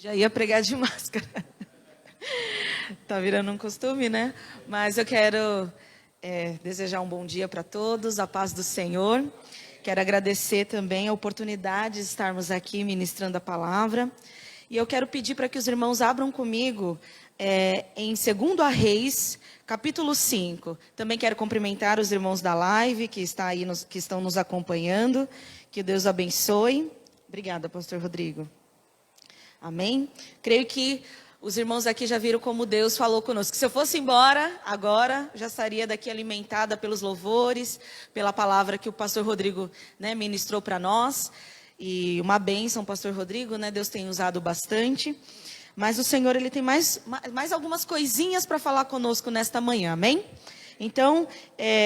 Já ia pregar de máscara. Tá virando um costume, né? Mas eu quero desejar um bom dia para todos, a paz do Senhor. Quero agradecer também a oportunidade de estarmos aqui ministrando a palavra. E eu quero pedir para que os irmãos abram comigo em 2 Reis, capítulo 5. Também quero cumprimentar os irmãos da live que estão nos acompanhando. Que Deus abençoe. Obrigada, pastor Rodrigo. Amém? Creio que os irmãos aqui já viram como Deus falou conosco. Se eu fosse embora agora, já estaria daqui alimentada pelos louvores, pela palavra que o pastor Rodrigo, ministrou para nós. E uma bênção, pastor Rodrigo, Deus tem usado bastante. Mas o Senhor, Ele tem mais algumas coisinhas para falar conosco nesta manhã, amém? Então,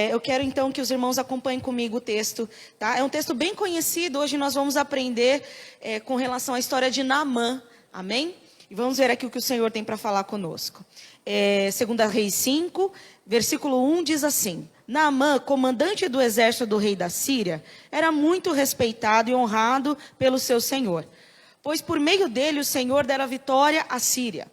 eu quero então que os irmãos acompanhem comigo o texto, tá? É um texto bem conhecido, hoje nós vamos aprender com relação à história de Naamã, amém? E vamos ver aqui o que o Senhor tem para falar conosco. 2 Reis 5, versículo 1 diz assim: Naamã, comandante do exército do rei da Síria, era muito respeitado e honrado pelo seu senhor, pois por meio dele o Senhor dera vitória à Síria.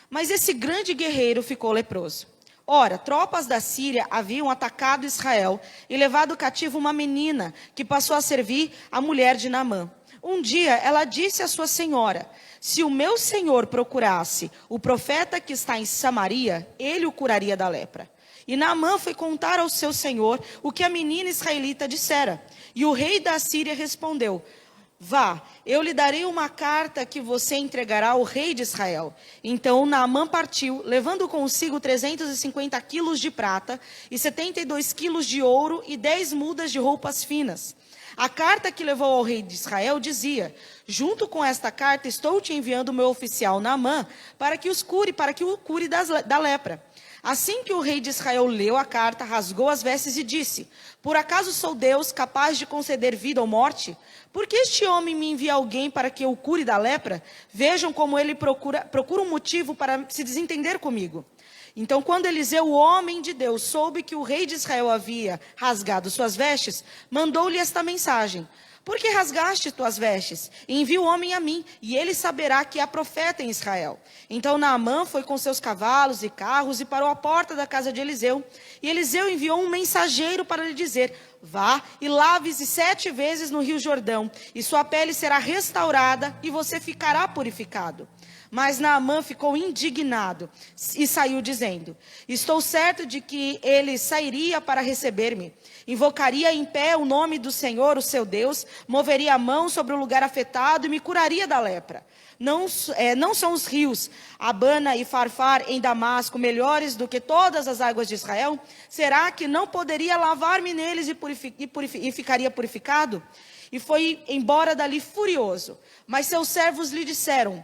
Mas esse grande guerreiro ficou leproso. Ora, tropas da Síria haviam atacado Israel e levado cativo uma menina que passou a servir a mulher de Naamã. Um dia ela disse à sua senhora: se o meu senhor procurasse o profeta que está em Samaria, ele o curaria da lepra. E Naamã foi contar ao seu senhor o que a menina israelita dissera. E o rei da Síria respondeu: vá, eu lhe darei uma carta que você entregará ao rei de Israel. Então Naamã partiu, levando consigo 350 quilos de prata e 72 quilos de ouro e 10 mudas de roupas finas. A carta que levou ao rei de Israel dizia: junto com esta carta estou te enviando o meu oficial Naamã para que o cure da lepra. Assim que o rei de Israel leu a carta, rasgou as vestes e disse: por acaso sou Deus capaz de conceder vida ou morte? Por que este homem me envia alguém para que eu o cure da lepra? Vejam como ele procura um motivo para se desentender comigo. Então, quando Eliseu, o homem de Deus, soube que o rei de Israel havia rasgado suas vestes, mandou-lhe esta mensagem: por que rasgaste tuas vestes? Envia o homem a mim, e ele saberá que há profeta em Israel. Então Naamã foi com seus cavalos e carros e parou à porta da casa de Eliseu. E Eliseu enviou um mensageiro para lhe dizer: vá e lave-se 7 vezes no rio Jordão, e sua pele será restaurada e você ficará purificado. Mas Naamã ficou indignado e saiu dizendo: estou certo de que ele sairia para receber-me. Invocaria em pé o nome do Senhor, o seu Deus, moveria a mão sobre o lugar afetado e me curaria da lepra. Não são os rios Abana e Farfar em Damasco melhores do que todas as águas de Israel? Será que não poderia lavar-me neles e ficaria purificado? E foi embora dali furioso. Mas seus servos lhe disseram: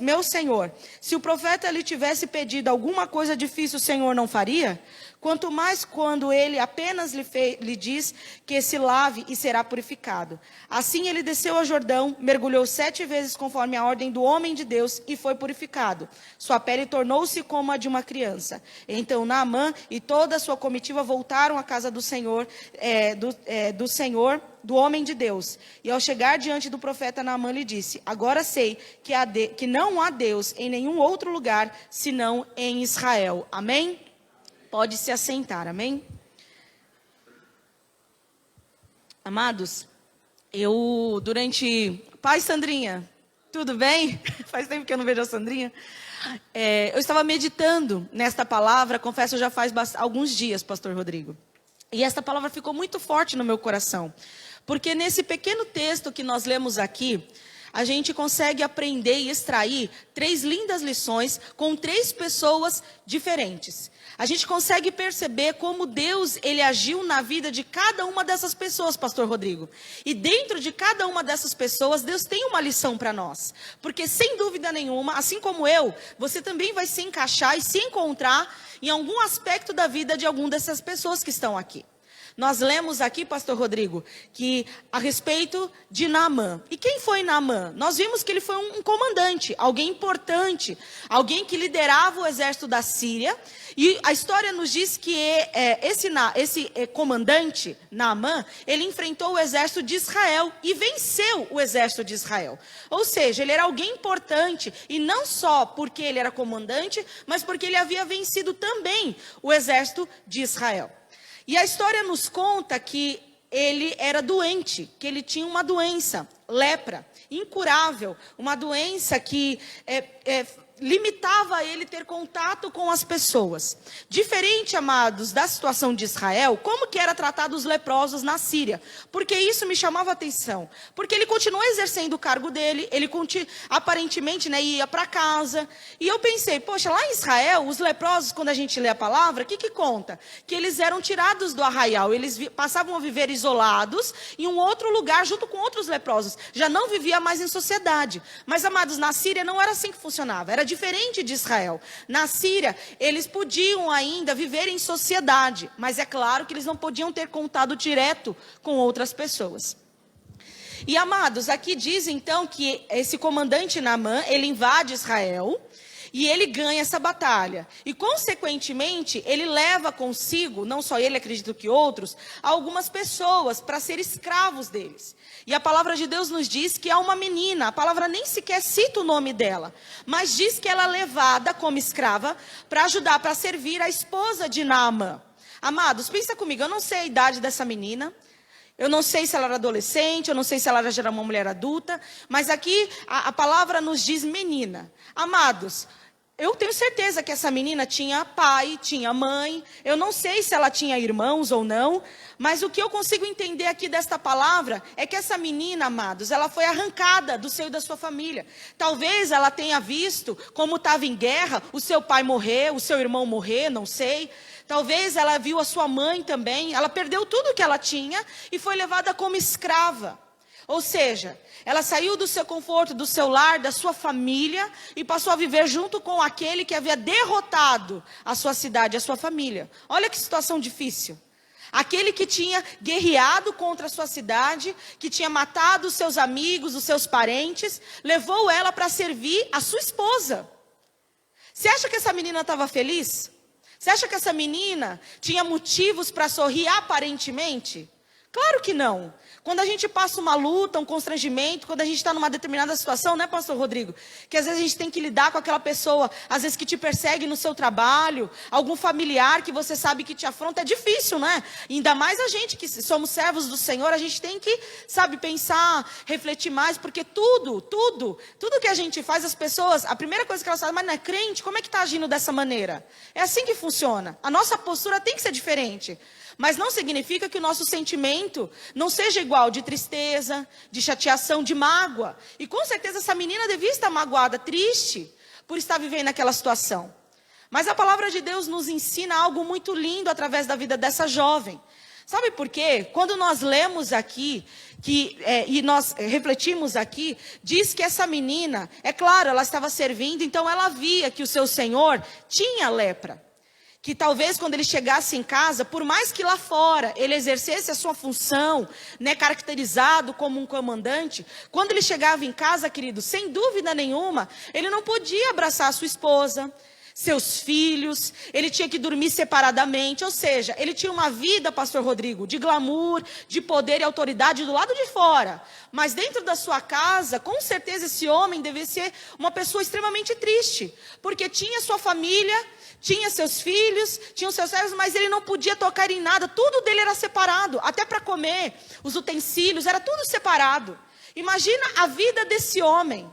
meu senhor, se o profeta lhe tivesse pedido alguma coisa difícil, o Senhor não faria? Quanto mais quando ele apenas lhe diz que se lave e será purificado. Assim ele desceu ao Jordão, mergulhou 7 vezes conforme a ordem do homem de Deus e foi purificado. Sua pele tornou-se como a de uma criança. Então Naamã e toda a sua comitiva voltaram à casa do Senhor, do homem de Deus. E ao chegar diante do profeta, Naamã lhe disse: agora sei que não há Deus em nenhum outro lugar, senão em Israel. Amém? Pode se assentar, amém? Amados, Pai, Sandrinha, tudo bem? Faz tempo que eu não vejo a Sandrinha. Eu estava meditando nesta palavra, confesso, já faz alguns dias, pastor Rodrigo. E esta palavra ficou muito forte no meu coração. Porque nesse pequeno texto que nós lemos aqui, a gente consegue aprender e extrair 3 lindas lições com 3 pessoas diferentes. A gente consegue perceber como Deus, Ele agiu na vida de cada uma dessas pessoas, pastor Rodrigo. E dentro de cada uma dessas pessoas, Deus tem uma lição para nós. Porque sem dúvida nenhuma, assim como eu, você também vai se encaixar e se encontrar em algum aspecto da vida de alguma dessas pessoas que estão aqui. Nós lemos aqui, pastor Rodrigo, que a respeito de Naamã. E quem foi Naamã? Nós vimos que ele foi um comandante, alguém importante, alguém que liderava o exército da Síria. E a história nos diz que esse comandante, Naamã, ele enfrentou o exército de Israel e venceu o exército de Israel. Ou seja, ele era alguém importante, e não só porque ele era comandante, mas porque ele havia vencido também o exército de Israel. E a história nos conta que ele era doente, que ele tinha uma doença, lepra, incurável, uma doença que limitava ele ter contato com as pessoas. Diferente, amados, da situação de Israel, como que era tratado os leprosos na Síria? Porque isso me chamava a atenção. Porque ele continuou exercendo o cargo dele, ele aparentemente, ia para casa. E eu pensei, poxa, lá em Israel, os leprosos, quando a gente lê a palavra, o que conta? Que eles eram tirados do arraial, eles passavam a viver isolados em um outro lugar, junto com outros leprosos. Já não vivia mais em sociedade. Mas, amados, na Síria não era assim que funcionava, era diferente de Israel. Na Síria, eles podiam ainda viver em sociedade, mas é claro que eles não podiam ter contato direto com outras pessoas. E, amados, aqui diz então que esse comandante Naamã, ele invade Israel e ele ganha essa batalha. E, consequentemente, ele leva consigo, não só ele, acredito que outros, algumas pessoas para ser escravos deles. E a palavra de Deus nos diz que há uma menina, a palavra nem sequer cita o nome dela, mas diz que ela é levada como escrava para ajudar, para servir a esposa de Naamã. Amados, pensa comigo, eu não sei a idade dessa menina, eu não sei se ela era adolescente, eu não sei se ela já era uma mulher adulta, mas aqui a palavra nos diz menina. Amados, eu tenho certeza que essa menina tinha pai, tinha mãe. Eu não sei se ela tinha irmãos ou não. Mas o que eu consigo entender aqui desta palavra é que essa menina, amados, ela foi arrancada do seio da sua família. Talvez ela tenha visto como estava em guerra, o seu pai morrer, o seu irmão morrer, não sei. Talvez ela viu a sua mãe também. Ela perdeu tudo que ela tinha e foi levada como escrava. Ou seja, ela saiu do seu conforto, do seu lar, da sua família e passou a viver junto com aquele que havia derrotado a sua cidade, a sua família. Olha que situação difícil. Aquele que tinha guerreado contra a sua cidade, que tinha matado os seus amigos, os seus parentes, levou ela para servir a sua esposa. Você acha que essa menina estava feliz? Você acha que essa menina tinha motivos para sorrir aparentemente? Claro que não. Quando a gente passa uma luta, um constrangimento, quando a gente está numa determinada situação, né, pastor Rodrigo? Que às vezes a gente tem que lidar com aquela pessoa, às vezes que te persegue no seu trabalho, algum familiar que você sabe que te afronta, é difícil, né? Ainda mais a gente que somos servos do Senhor, a gente tem que, pensar, refletir mais, porque tudo que a gente faz, as pessoas, a primeira coisa que elas falam, mas não é crente, como é que está agindo dessa maneira? É assim que funciona. A nossa postura tem que ser diferente. Mas não significa que o nosso sentimento não seja igual, de tristeza, de chateação, de mágoa. E com certeza essa menina devia estar magoada, triste, por estar vivendo aquela situação. Mas a palavra de Deus nos ensina algo muito lindo através da vida dessa jovem. Sabe por quê? Quando nós lemos aqui, e nós refletimos aqui, diz que essa menina, é claro, ela estava servindo, então ela via que o seu senhor tinha lepra. Que talvez quando ele chegasse em casa, por mais que lá fora ele exercesse a sua função, né, caracterizado como um comandante, quando ele chegava em casa, querido, sem dúvida nenhuma, ele não podia abraçar a sua esposa, seus filhos, ele tinha que dormir separadamente, ou seja, ele tinha uma vida, pastor Rodrigo, de glamour, de poder e autoridade do lado de fora, mas dentro da sua casa, com certeza esse homem devia ser uma pessoa extremamente triste, porque tinha sua família, tinha seus filhos, tinha os seus servos, mas ele não podia tocar em nada, tudo dele era separado, até para comer, os utensílios, era tudo separado. Imagina a vida desse homem.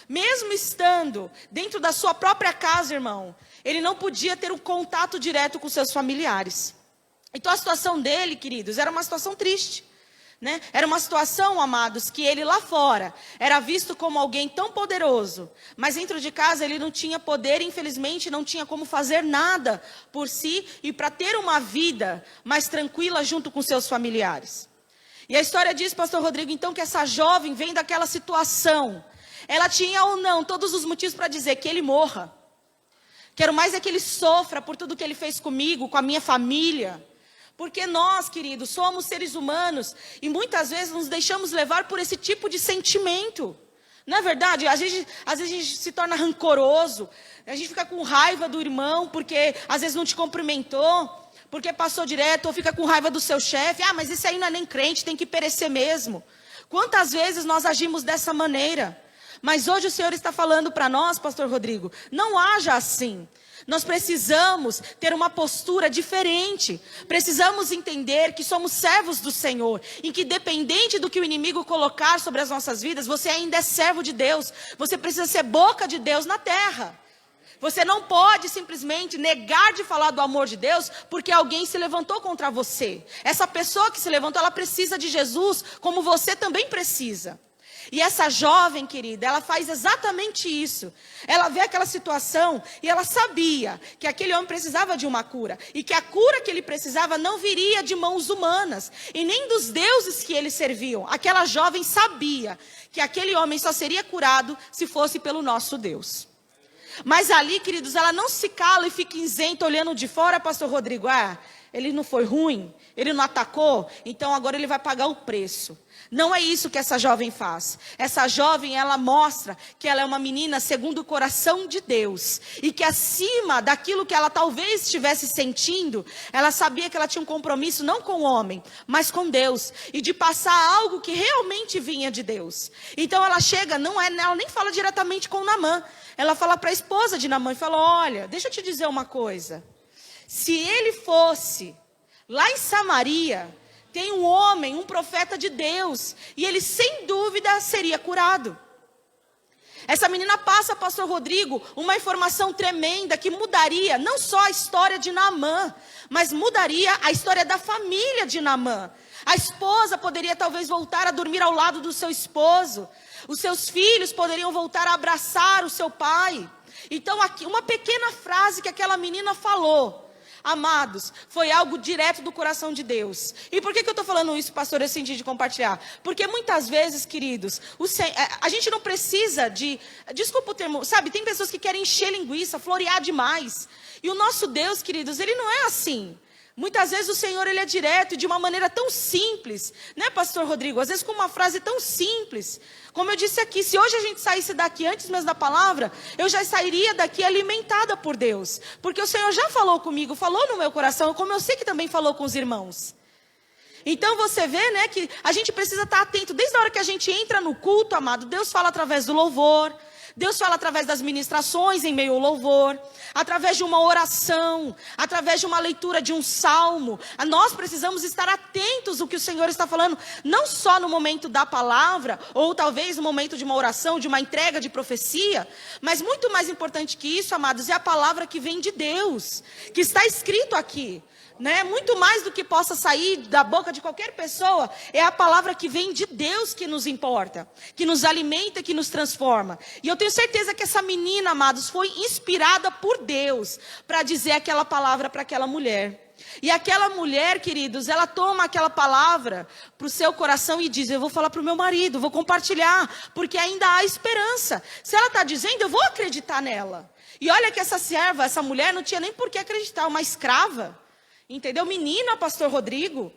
Mesmo estando dentro da sua própria casa, irmão, ele não podia ter um contato direto com seus familiares. Então a situação dele, queridos, era uma situação triste, né? Era uma situação, amados, que ele lá fora era visto como alguém tão poderoso, mas dentro de casa ele não tinha poder, infelizmente não tinha como fazer nada por si e para ter uma vida mais tranquila junto com seus familiares. E a história diz, pastor Rodrigo, então, que essa jovem vem daquela situação. Ela tinha ou não todos os motivos para dizer que ele morra. Quero mais é que ele sofra por tudo que ele fez comigo, com a minha família. Porque nós, queridos, somos seres humanos e muitas vezes nos deixamos levar por esse tipo de sentimento. Não é verdade? Às vezes a gente se torna rancoroso, a gente fica com raiva do irmão porque às vezes não te cumprimentou, porque passou direto, ou fica com raiva do seu chefe. Ah, mas esse aí não é nem crente, tem que perecer mesmo. Quantas vezes nós agimos dessa maneira? Mas hoje o Senhor está falando para nós, pastor Rodrigo, não haja assim. Nós precisamos ter uma postura diferente. Precisamos entender que somos servos do Senhor. E que independente do que o inimigo colocar sobre as nossas vidas, você ainda é servo de Deus. Você precisa ser boca de Deus na terra. Você não pode simplesmente negar de falar do amor de Deus porque alguém se levantou contra você. Essa pessoa que se levantou, ela precisa de Jesus como você também precisa. E essa jovem, querida, ela faz exatamente isso. Ela vê aquela situação e ela sabia que aquele homem precisava de uma cura. E que a cura que ele precisava não viria de mãos humanas e nem dos deuses que eles serviam. Aquela jovem sabia que aquele homem só seria curado se fosse pelo nosso Deus. Mas ali, queridos, ela não se cala e fica isenta olhando de fora, pastor Rodrigo. Ah, ele não foi ruim, ele não atacou, então agora ele vai pagar o preço. Não é isso que essa jovem faz. Essa jovem, ela mostra que ela é uma menina segundo o coração de Deus. E que acima daquilo que ela talvez estivesse sentindo, ela sabia que ela tinha um compromisso não com o homem, mas com Deus. E de passar algo que realmente vinha de Deus. Então ela chega, ela nem fala diretamente com Naamã. Ela fala para a esposa de Naamã e fala: olha, deixa eu te dizer uma coisa. Se ele fosse lá em Samaria, tem um homem, um profeta de Deus, e ele sem dúvida seria curado. Essa menina passa, pastor Rodrigo, uma informação tremenda que mudaria não só a história de Naamã, mas mudaria a história da família de Naamã. A esposa poderia talvez voltar a dormir ao lado do seu esposo. Os seus filhos poderiam voltar a abraçar o seu pai. Então aqui, uma pequena frase que aquela menina falou, amados, foi algo direto do coração de Deus. E por que eu estou falando isso, pastor, eu senti de compartilhar? Porque muitas vezes, queridos, a gente não precisa desculpa o termo, sabe, tem pessoas que querem encher linguiça, florear demais. E o nosso Deus, queridos, ele não é assim. Muitas vezes o Senhor, ele é direto e de uma maneira tão simples, né, pastor Rodrigo? Às vezes com uma frase tão simples. Como eu disse aqui, se hoje a gente saísse daqui antes mesmo da palavra, eu já sairia daqui alimentada por Deus. Porque o Senhor já falou comigo, falou no meu coração, como eu sei que também falou com os irmãos. Então você vê, né, que a gente precisa estar atento. Desde a hora que a gente entra no culto, amado, Deus fala através do louvor. Deus fala através das ministrações em meio ao louvor, através de uma oração, através de uma leitura de um salmo. Nós precisamos estar atentos ao que o Senhor está falando, não só no momento da palavra, ou talvez no momento de uma oração, de uma entrega de profecia, mas muito mais importante que isso, amados, é a palavra que vem de Deus, que está escrito aqui. Né? Muito mais do que possa sair da boca de qualquer pessoa, é a palavra que vem de Deus que nos importa, que nos alimenta, que nos transforma. E eu tenho certeza que essa menina, amados, foi inspirada por Deus para dizer aquela palavra para aquela mulher. E aquela mulher, queridos, ela toma aquela palavra para o seu coração e diz: eu vou falar para o meu marido, vou compartilhar, porque ainda há esperança. Se ela está dizendo, eu vou acreditar nela. E olha que essa serva, essa mulher não tinha nem por que acreditar, uma escrava. Entendeu? Menina, pastor Rodrigo,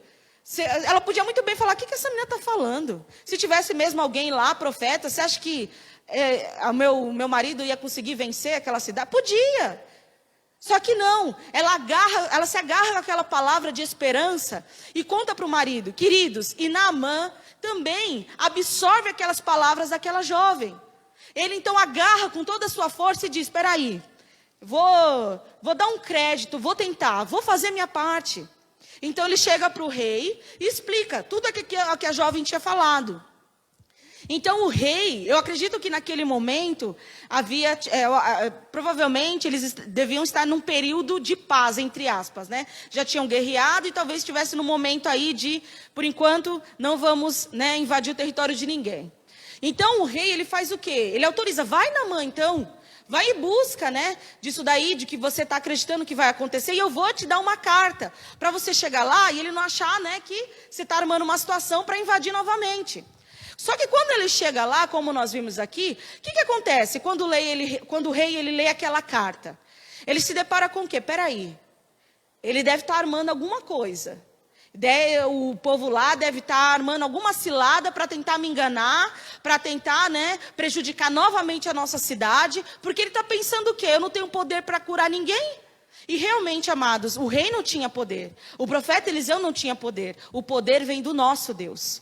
ela podia muito bem falar: o que essa menina está falando? Se tivesse mesmo alguém lá, profeta, você acha que o meu marido ia conseguir vencer aquela cidade? Podia. Só que não, ela se agarra àquela palavra de esperança e conta para o marido. Queridos, e Naamã também absorve aquelas palavras daquela jovem. Ele então agarra com toda a sua força e diz: espera aí. Vou dar um crédito, vou tentar, vou fazer minha parte. Então ele chega para o rei e explica tudo o que a jovem tinha falado. Então o rei, eu acredito que naquele momento havia, provavelmente eles deviam estar num período de paz, entre aspas, né? Já tinham guerreado e talvez estivesse no momento aí de, por enquanto, não vamos, né, invadir o território de ninguém. Então o rei, ele faz o quê? Ele autoriza: vai Naamã então. Vai em busca, né, disso daí, de que você está acreditando que vai acontecer, e eu vou te dar uma carta, para você chegar lá e ele não achar, né, que você está armando uma situação para invadir novamente. Só que quando ele chega lá, como nós vimos aqui, o que acontece? Quando o rei ele lê aquela carta, ele se depara com o quê? Peraí, ele deve estar armando alguma coisa. O povo lá deve estar armando alguma cilada para tentar me enganar, para tentar, prejudicar novamente a nossa cidade, porque ele está pensando o quê? Eu não tenho poder para curar ninguém? E realmente, amados, o rei não tinha poder. O profeta Eliseu não tinha poder. O poder vem do nosso Deus.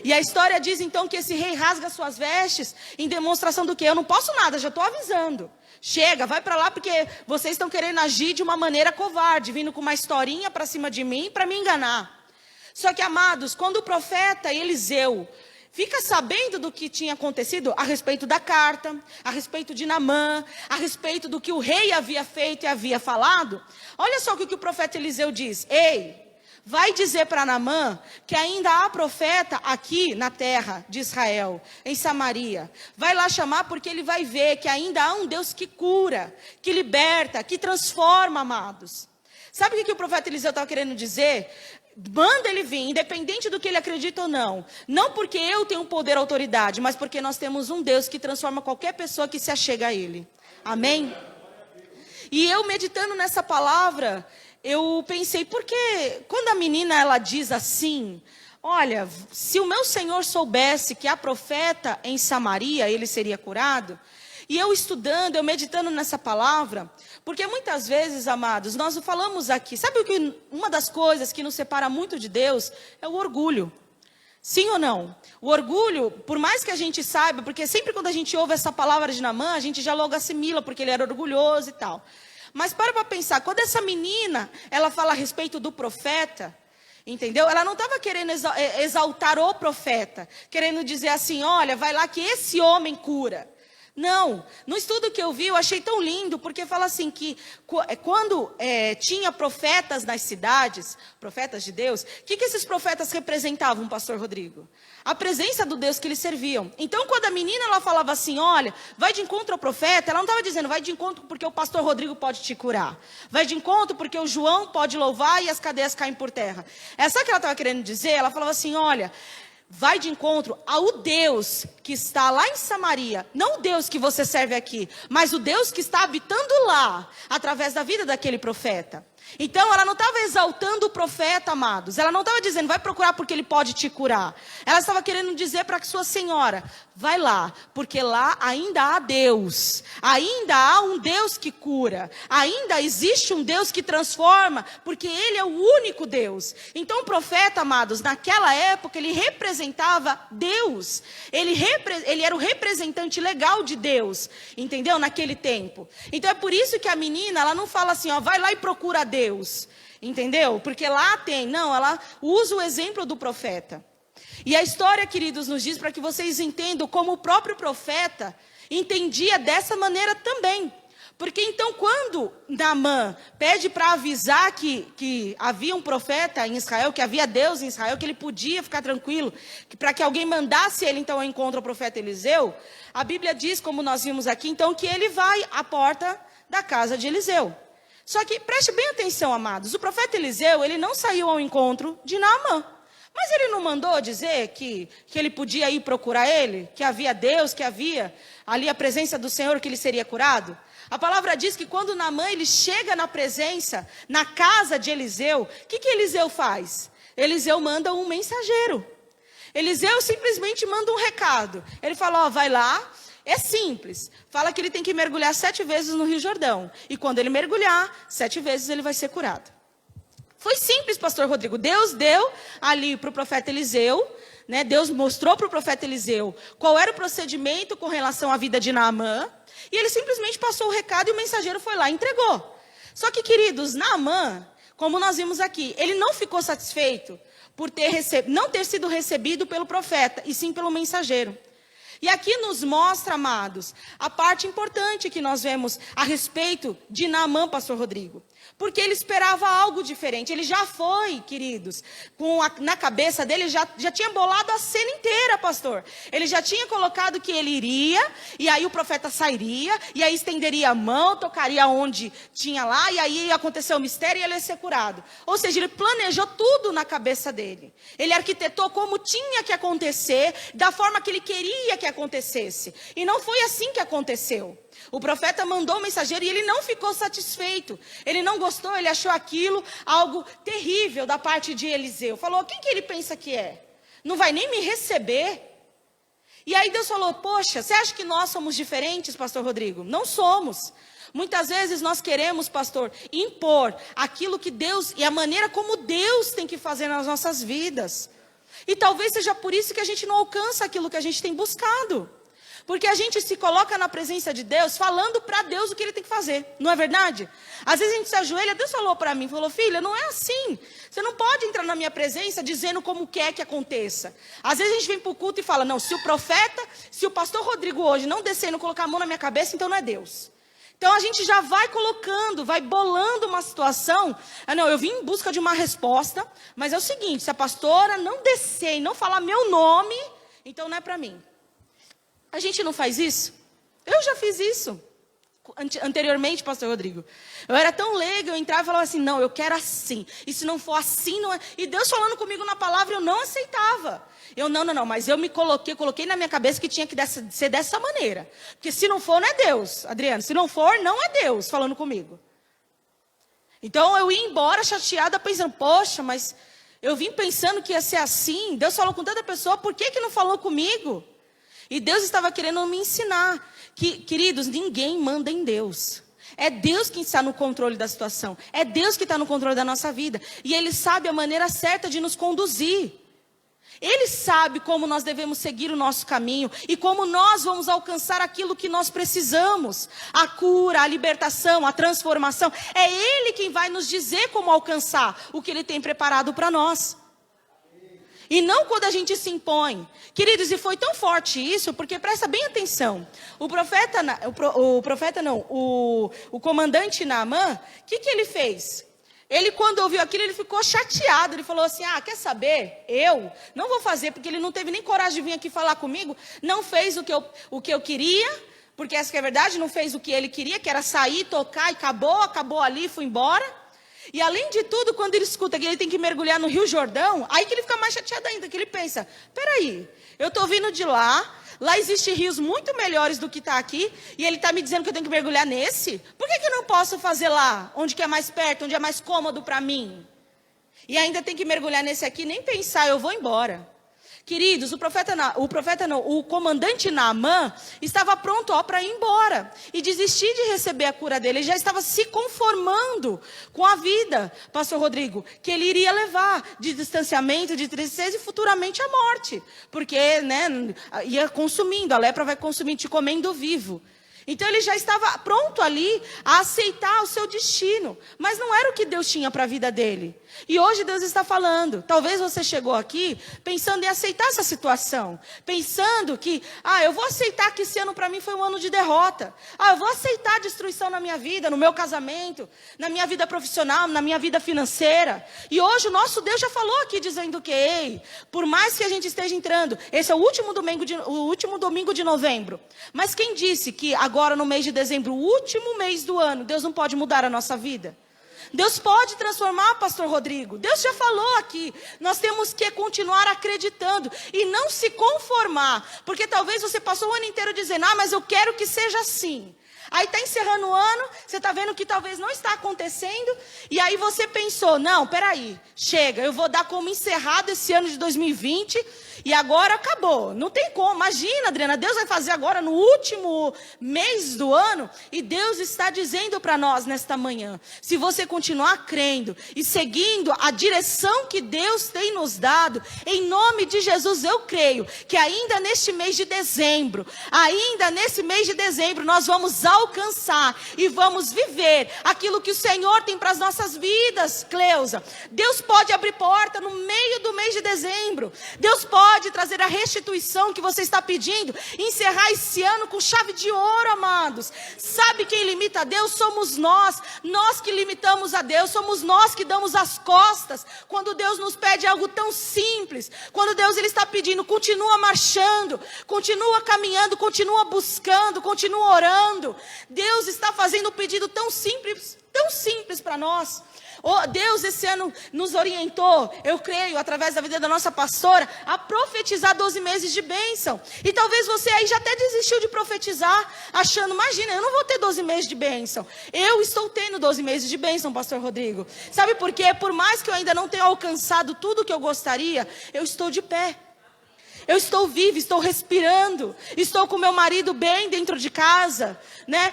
E a história diz então que esse rei rasga suas vestes em demonstração do quê? Eu não posso nada, já estou avisando. Chega, vai para lá porque vocês estão querendo agir de uma maneira covarde, vindo com uma historinha para cima de mim para me enganar. Só que, amados, quando o profeta Eliseu fica sabendo do que tinha acontecido a respeito da carta, a respeito de Naamã, a respeito do que o rei havia feito e havia falado, olha só o que o profeta Eliseu diz. Ei, vai dizer para Naamã que ainda há profeta aqui na terra de Israel, em Samaria. Vai lá chamar porque ele vai ver que ainda há um Deus que cura, que liberta, que transforma, amados. Sabe o que o profeta Eliseu estava querendo dizer? Manda ele vir, independente do que ele acredita ou não. Não porque eu tenho poder e autoridade, mas porque nós temos um Deus que transforma qualquer pessoa que se achega a ele. Amém? E eu meditando nessa palavra, eu pensei, porque quando a menina ela diz assim, olha, se o meu Senhor soubesse que há profeta em Samaria, ele seria curado. E eu estudando, eu meditando nessa palavra, porque muitas vezes, amados, nós falamos aqui, sabe o que uma das coisas que nos separa muito de Deus é o orgulho. Sim ou não? O orgulho, por mais que a gente saiba, porque sempre quando a gente ouve essa palavra de Naamã, a gente já logo assimila, porque ele era orgulhoso e tal. Mas para pensar, quando essa menina, ela fala a respeito do profeta, entendeu? Ela não estava querendo exaltar o profeta, querendo dizer assim, olha, vai lá que esse homem cura. Não, no estudo que eu vi, eu achei tão lindo, porque fala assim que quando tinha profetas nas cidades, profetas de Deus, o que esses profetas representavam, pastor Rodrigo? A presença do Deus que eles serviam. Então, quando a menina ela falava assim, olha, vai de encontro ao profeta, ela não estava dizendo, vai de encontro porque o pastor Rodrigo pode te curar. Vai de encontro porque o João pode louvar e as cadeias caem por terra. Sabe o que ela estava querendo dizer? Ela falava assim, olha, vai de encontro ao Deus que está lá em Samaria, não o Deus que você serve aqui, mas o Deus que está habitando lá, através da vida daquele profeta. Então ela não estava exaltando o profeta, amados, ela não estava dizendo, vai procurar porque ele pode te curar. Ela estava querendo dizer para que sua senhora, vai lá, porque lá ainda há Deus, ainda há um Deus que cura, ainda existe um Deus que transforma, porque ele é o único Deus. Então o profeta, amados, naquela época ele representava Deus, ele era o representante legal de Deus, entendeu? Naquele tempo. Então é por isso que a menina, ela não fala assim, ó, vai lá e procura Deus, entendeu? Porque lá tem, não, ela usa o exemplo do profeta. E a história, queridos, nos diz para que vocês entendam como o próprio profeta entendia dessa maneira também. Porque então quando Naamã pede para avisar que havia um profeta em Israel, que havia Deus em Israel, que ele podia ficar tranquilo, para que alguém mandasse ele então ao encontro ao profeta Eliseu, a Bíblia diz, como nós vimos aqui, então que ele vai à porta da casa de Eliseu. Só que preste bem atenção, amados, o profeta Eliseu, ele não saiu ao encontro de Naamã. Mas ele não mandou dizer que ele podia ir procurar ele? Que havia Deus, que havia ali a presença do Senhor, que ele seria curado? A palavra diz que quando Naamã ele chega na presença, na casa de Eliseu, o que Eliseu faz? Eliseu manda um mensageiro. Eliseu simplesmente manda um recado. Ele fala, ó, vai lá, é simples. Fala que ele tem que mergulhar 7 vezes no Rio Jordão. E quando ele mergulhar, 7 vezes ele vai ser curado. Foi simples, pastor Rodrigo. Deus deu ali para o profeta Eliseu, né? Deus mostrou para o profeta Eliseu qual era o procedimento com relação à vida de Naamã. E ele simplesmente passou o recado e o mensageiro foi lá e entregou. Só que, queridos, Naamã, como nós vimos aqui, ele não ficou satisfeito por não ter sido recebido pelo profeta, e sim pelo mensageiro. E aqui nos mostra, amados, a parte importante que nós vemos a respeito de Naamã, pastor Rodrigo. Porque ele esperava algo diferente. Ele já foi, queridos, na cabeça dele, já tinha bolado a cena inteira, pastor. Ele já tinha colocado que ele iria, e aí o profeta sairia, e aí estenderia a mão, tocaria onde tinha lá, e aí ia acontecer o mistério e ele ia ser curado. Ou seja, ele planejou tudo na cabeça dele. Ele arquitetou como tinha que acontecer, da forma que ele queria que acontecesse. E não foi assim que aconteceu. O profeta mandou o mensageiro e ele não ficou satisfeito. Ele não não gostou, ele achou aquilo algo terrível da parte de Eliseu. Falou, quem que ele pensa que é? Não vai nem me receber? E aí Deus falou, poxa, você acha que nós somos diferentes, pastor Rodrigo? Não somos. Muitas vezes nós queremos, pastor, impor aquilo que Deus e a maneira como Deus tem que fazer nas nossas vidas. E talvez seja por isso que a gente não alcança aquilo que a gente tem buscado. Porque a gente se coloca na presença de Deus, falando para Deus o que Ele tem que fazer. Não é verdade? Às vezes a gente se ajoelha, Deus falou para mim, falou, filha, não é assim. Você não pode entrar na minha presença dizendo como quer que aconteça. Às vezes a gente vem para o culto e fala, não, se o pastor Rodrigo hoje não descer e não colocar a mão na minha cabeça, então não é Deus. Então a gente já vai colocando, vai bolando uma situação. Não, eu vim em busca de uma resposta, mas é o seguinte, se a pastora não descer e não falar meu nome, então não é para mim. A gente não faz isso? Eu já fiz isso. Anteriormente, pastor Rodrigo. Eu era tão leiga, eu entrava e falava assim, não, eu quero assim. E se não for assim, não é. E Deus falando comigo na palavra, eu não aceitava. Eu, não, mas eu coloquei na minha cabeça que tinha que ser dessa maneira. Porque se não for, não é Deus, Adriano. Se não for, não é Deus falando comigo. Então eu ia embora chateada, pensando, poxa, mas eu vim pensando que ia ser assim. Deus falou com tanta pessoa, por que não falou comigo? E Deus estava querendo me ensinar que, queridos, ninguém manda em Deus. É Deus quem está no controle da situação. É Deus que está no controle da nossa vida. E Ele sabe a maneira certa de nos conduzir. Ele sabe como nós devemos seguir o nosso caminho e como nós vamos alcançar aquilo que nós precisamos. A cura, a libertação, a transformação. É Ele quem vai nos dizer como alcançar o que Ele tem preparado para nós. E não quando a gente se impõe. Queridos, e foi tão forte isso, porque presta bem atenção. O comandante Naamã, o que ele fez? Ele, quando ouviu aquilo, ele ficou chateado. Ele falou assim, quer saber? Eu não vou fazer, porque ele não teve nem coragem de vir aqui falar comigo. Não fez o que eu queria, porque essa que é a verdade, não fez o que ele queria, que era sair, tocar, e acabou ali, foi embora. E além de tudo, quando ele escuta que ele tem que mergulhar no Rio Jordão, aí que ele fica mais chateado ainda, que ele pensa, peraí, eu estou vindo de lá existem rios muito melhores do que está aqui, e ele está me dizendo que eu tenho que mergulhar nesse? Por que eu não posso fazer lá, onde que é mais perto, onde é mais cômodo para mim? E ainda tem que mergulhar nesse aqui, nem pensar, eu vou embora. Queridos, o comandante Naamã estava pronto para ir embora e desistir de receber a cura dele. Ele já estava se conformando com a vida, pastor Rodrigo, que ele iria levar de distanciamento, de tristeza e futuramente a morte. Porque ia consumindo, a lepra vai consumindo, te comendo vivo. Então ele já estava pronto ali a aceitar o seu destino. Mas não era o que Deus tinha para a vida dele. E hoje Deus está falando. Talvez você chegou aqui pensando em aceitar essa situação. Pensando que, eu vou aceitar que esse ano para mim foi um ano de derrota. Eu vou aceitar a destruição na minha vida, no meu casamento, na minha vida profissional, na minha vida financeira. E hoje o nosso Deus já falou aqui dizendo que, por mais que a gente esteja entrando, esse é o último domingo de novembro. Mas quem disse que agora no mês de dezembro, o último mês do ano, Deus não pode mudar a nossa vida? Deus pode transformar, pastor Rodrigo. Deus já falou aqui. Nós temos que continuar acreditando e não se conformar. Porque talvez você passou o ano inteiro dizendo, mas eu quero que seja assim. Aí está encerrando o ano, você está vendo que talvez não está acontecendo. E aí você pensou, não, peraí, chega, eu vou dar como encerrado esse ano de 2020. E agora acabou, não tem como. Imagina, Adriana, Deus vai fazer agora no último mês do ano. E Deus está dizendo para nós nesta manhã, se você continuar crendo e seguindo a direção que Deus tem nos dado, em nome de Jesus eu creio que ainda neste mês de dezembro, nós vamos alcançar e vamos viver aquilo que o Senhor tem para as nossas vidas, Cleusa. Deus pode abrir porta no meio do mês de dezembro. Deus pode trazer a restituição que você está pedindo, encerrar esse ano com chave de ouro, amados. Sabe quem limita a Deus? Somos nós que limitamos a Deus, somos nós que damos as costas, quando Deus nos pede algo tão simples, quando Deus ele está pedindo, continua marchando, continua caminhando, continua buscando, continua orando, Deus está fazendo um pedido tão simples para nós. Oh, Deus esse ano nos orientou, eu creio, através da vida da nossa pastora, a profetizar 12 meses de bênção. E talvez você aí já até desistiu de profetizar, achando, imagina, eu não vou ter 12 meses de bênção. Eu estou tendo 12 meses de bênção, pastor Rodrigo. Sabe por quê? Por mais que eu ainda não tenha alcançado tudo o que eu gostaria, eu estou de pé. Eu estou viva, estou respirando, estou com meu marido bem dentro de casa, né?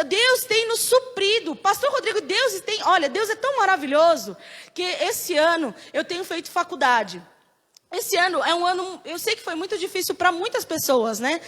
Deus tem nos suprido. Pastor Rodrigo, Deus é tão maravilhoso que esse ano eu tenho feito faculdade. Esse ano é um ano, eu sei que foi muito difícil para muitas pessoas, né?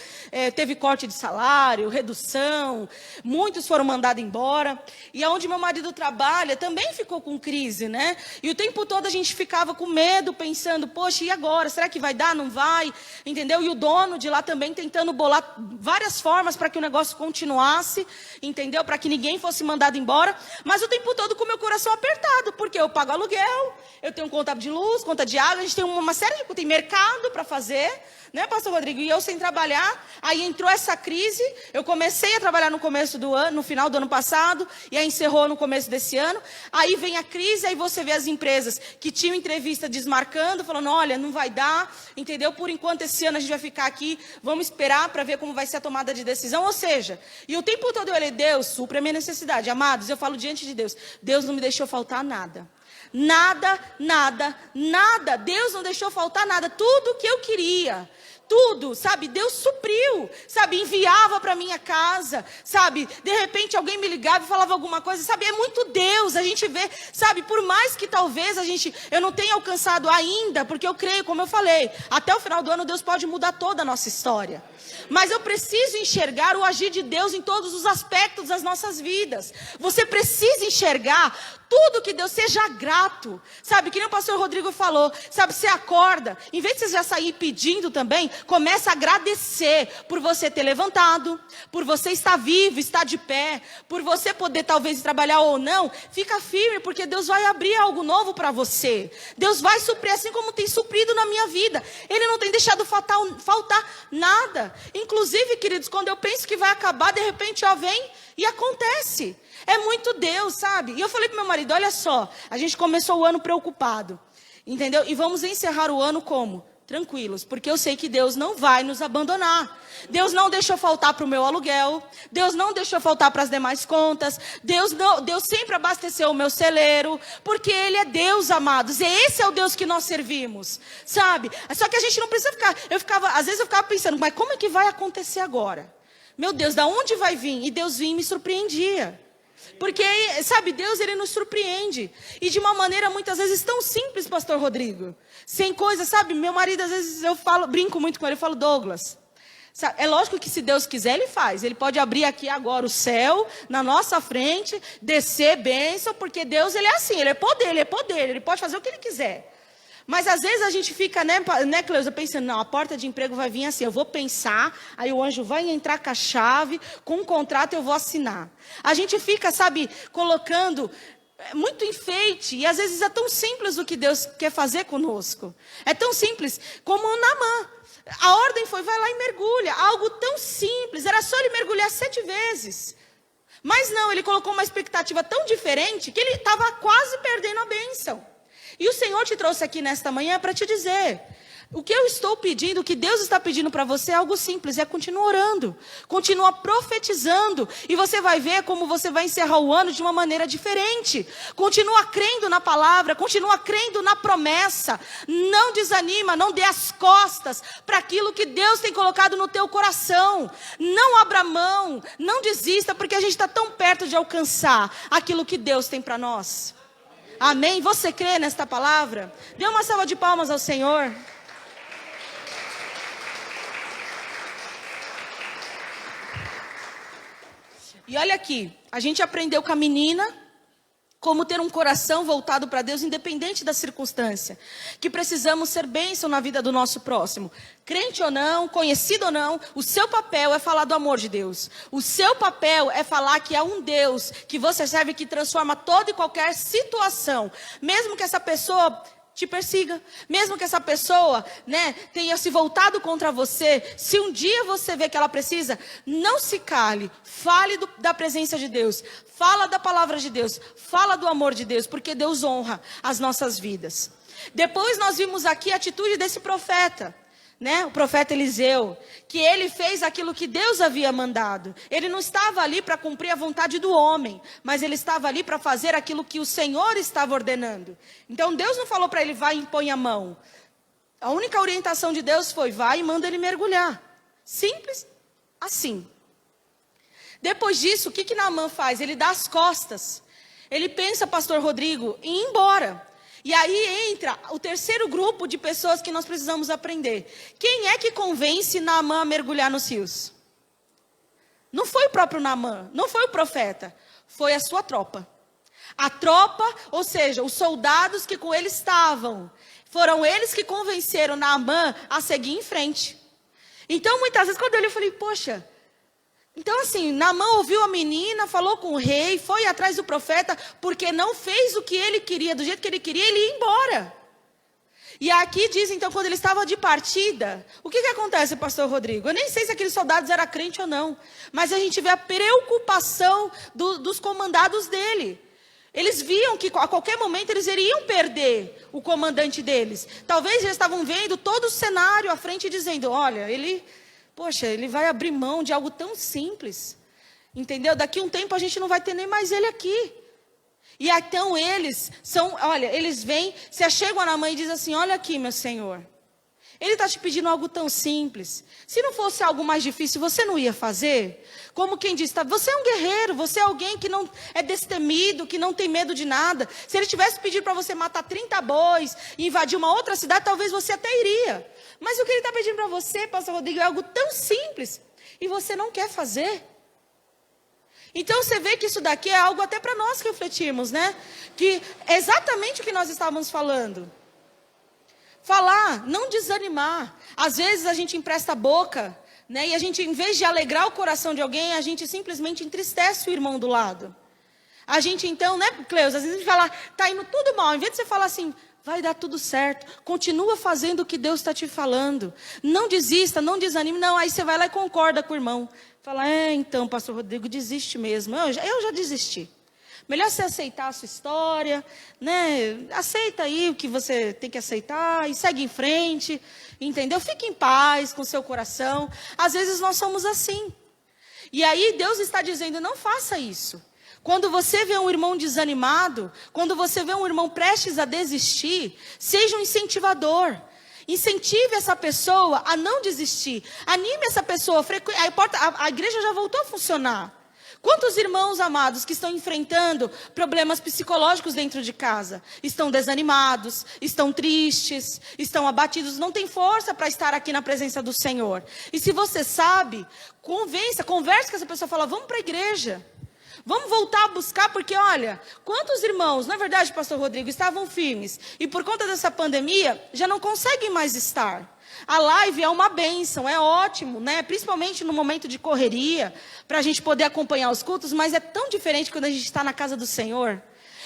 Teve corte de salário, redução, muitos foram mandados embora. E aonde meu marido trabalha também ficou com crise, né? E o tempo todo a gente ficava com medo, pensando, poxa, e agora? Será que vai dar? Não vai? Entendeu? E o dono de lá também tentando bolar várias formas para que o negócio continuasse, entendeu? Para que ninguém fosse mandado embora. Mas o tempo todo com o meu coração apertado, porque eu pago aluguel, eu tenho conta de luz, conta de água, a gente tem uma série tem mercado para fazer, né, pastor Rodrigo? E eu sem trabalhar, aí entrou essa crise, eu comecei a trabalhar no começo do ano, no final do ano passado, e aí encerrou no começo desse ano, aí vem a crise, aí você vê as empresas que tinham entrevista desmarcando, falando, olha, não vai dar, entendeu? Por enquanto esse ano a gente vai ficar aqui, vamos esperar para ver como vai ser a tomada de decisão, ou seja, e o tempo todo eu falei, Deus, supre a minha necessidade, amados, eu falo diante de Deus, Deus não me deixou faltar nada. Nada, nada, nada. Deus não deixou faltar nada. Tudo que eu queria. Tudo, sabe? Deus supriu, sabe? Enviava para minha casa, sabe? De repente alguém me ligava e falava alguma coisa, sabe? É muito Deus, a gente vê, sabe? Por mais que talvez eu não tenha alcançado ainda, porque eu creio, como eu falei, até o final do ano Deus pode mudar toda a nossa história. Mas eu preciso enxergar o agir de Deus em todos os aspectos das nossas vidas. Você precisa enxergar tudo que Deus, seja grato, sabe? Que nem o pastor Rodrigo falou, sabe? Você acorda, em vez de você já sair pedindo também, começa a agradecer por você ter levantado, por você estar vivo, estar de pé, por você poder talvez trabalhar ou não. Fica firme, porque Deus vai abrir algo novo para você. Deus vai suprir, assim como tem suprido na minha vida. Ele não tem deixado faltar nada. Inclusive, queridos, quando eu penso que vai acabar, de repente, vem e acontece. É muito Deus, sabe? E eu falei pro meu marido, olha só, a gente começou o ano preocupado, entendeu? E vamos encerrar o ano como? Tranquilos, porque eu sei que Deus não vai nos abandonar. Deus não deixou faltar para o meu aluguel, Deus não deixou faltar para as demais contas, Deus sempre abasteceu o meu celeiro, porque Ele é Deus, amados, e esse é o Deus que nós servimos, sabe? Só que a gente não precisa às vezes eu ficava pensando, mas como é que vai acontecer agora? Meu Deus, da onde vai vir? E Deus vinha e me surpreendia. Porque, sabe, Deus, Ele nos surpreende. E de uma maneira, muitas vezes, tão simples, pastor Rodrigo. Sem coisa, sabe? Meu marido, às vezes, brinco muito com ele, eu falo, Douglas, sabe, é lógico que se Deus quiser, Ele faz. Ele pode abrir aqui agora o céu, na nossa frente, descer bênção, porque Deus, Ele é assim, Ele é poder, Ele pode fazer o que Ele quiser. Mas às vezes a gente fica, né, Cleusa, pensando, não, a porta de emprego vai vir assim, eu vou pensar, aí o anjo vai entrar com a chave, com um contrato eu vou assinar. A gente fica, sabe, colocando muito enfeite, e às vezes é tão simples o que Deus quer fazer conosco. É tão simples como o Naamã. A ordem foi, vai lá e mergulha, algo tão simples, era só ele mergulhar 7 vezes. Mas não, ele colocou uma expectativa tão diferente, que ele estava quase perdendo a bênção. E o Senhor te trouxe aqui nesta manhã para te dizer, o que eu estou pedindo, o que Deus está pedindo para você é algo simples, é continuar orando, continua profetizando, e você vai ver como você vai encerrar o ano de uma maneira diferente. Continua crendo na palavra, continua crendo na promessa, não desanima, não dê as costas para aquilo que Deus tem colocado no teu coração, não abra mão, não desista, porque a gente está tão perto de alcançar aquilo que Deus tem para nós. Amém? Você crê nesta palavra? Dê uma salva de palmas ao Senhor. E olha aqui, a gente aprendeu com a menina como ter um coração voltado para Deus, independente da circunstância. Que precisamos ser bênção na vida do nosso próximo. Crente ou não, conhecido ou não, o seu papel é falar do amor de Deus. O seu papel é falar que é um Deus que você serve, que transforma toda e qualquer situação. Mesmo que essa pessoa te persiga. Mesmo que essa pessoa, né, tenha se voltado contra você, se um dia você vê que ela precisa, não se cale. Fale da presença de Deus. Fala da palavra de Deus. Fala do amor de Deus, porque Deus honra as nossas vidas. Depois nós vimos aqui a atitude desse profeta, né? O profeta Eliseu, que ele fez aquilo que Deus havia mandado. Ele não estava ali para cumprir a vontade do homem, mas ele estava ali para fazer aquilo que o Senhor estava ordenando. Então Deus não falou para ele, vai e impõe a mão. A única orientação de Deus foi, vai e manda ele mergulhar. Simples assim. Depois disso, o que Naamã faz? Ele dá as costas. Ele pensa, pastor Rodrigo, em ir embora. E aí entra o terceiro grupo de pessoas que nós precisamos aprender. Quem é que convence Naamã a mergulhar nos rios? Não foi o próprio Naamã, não foi o profeta, foi a sua tropa. A tropa, ou seja, os soldados que com ele estavam, foram eles que convenceram Naamã a seguir em frente. Então muitas vezes quando eu li, eu falei, poxa... Então assim, Naamã ouviu a menina, falou com o rei, foi atrás do profeta, porque não fez o que ele queria, do jeito que ele queria, ele ia embora. E aqui diz então, quando ele estava de partida, o que acontece, pastor Rodrigo? Eu nem sei se aqueles soldados eram crentes ou não, mas a gente vê a preocupação dos comandados dele. Eles viam que a qualquer momento eles iriam perder o comandante deles. Talvez eles estavam vendo todo o cenário à frente dizendo, olha, Poxa, ele vai abrir mão de algo tão simples. Entendeu? Daqui a um tempo a gente não vai ter nem mais ele aqui. E então eles vêm, se achegam a Naamã e dizem assim, olha aqui, meu senhor. Ele está te pedindo algo tão simples. Se não fosse algo mais difícil, você não ia fazer? Como quem diz, você é um guerreiro, você é alguém que não é destemido, que não tem medo de nada. Se ele tivesse pedido para você matar 30 bois e invadir uma outra cidade, talvez você até iria. Mas o que ele está pedindo para você, pastor Rodrigo, é algo tão simples. E você não quer fazer. Então você vê que isso daqui é algo até para nós refletirmos, né? Que é exatamente o que nós estávamos falando. Falar, não desanimar. Às vezes a gente empresta a boca, né? E a gente, em vez de alegrar o coração de alguém, a gente simplesmente entristece o irmão do lado. A gente então, né, Cleus? Às vezes a gente fala, tá indo tudo mal. Em vez de você falar assim, vai dar tudo certo. Continua fazendo o que Deus está te falando. Não desista, não desanime. Não, aí você vai lá e concorda com o irmão. Fala, então, pastor Rodrigo, desiste mesmo. Eu já desisti. Melhor você aceitar a sua história, né? Aceita aí o que você tem que aceitar e segue em frente, entendeu? Fique em paz com o seu coração. Às vezes nós somos assim. E aí Deus está dizendo, não faça isso. Quando você vê um irmão desanimado, quando você vê um irmão prestes a desistir, seja um incentivador. Incentive essa pessoa a não desistir. Anime essa pessoa. A igreja já voltou a funcionar. Quantos irmãos amados que estão enfrentando problemas psicológicos dentro de casa? Estão desanimados, estão tristes, estão abatidos, não têm força para estar aqui na presença do Senhor. E se você sabe, converse com essa pessoa, fala, vamos para a igreja. Vamos voltar a buscar, porque olha, quantos irmãos, na verdade, pastor Rodrigo, estavam firmes e por conta dessa pandemia já não conseguem mais estar. A live é uma bênção, é ótimo, né? Principalmente no momento de correria, para a gente poder acompanhar os cultos, mas é tão diferente quando a gente está na casa do Senhor.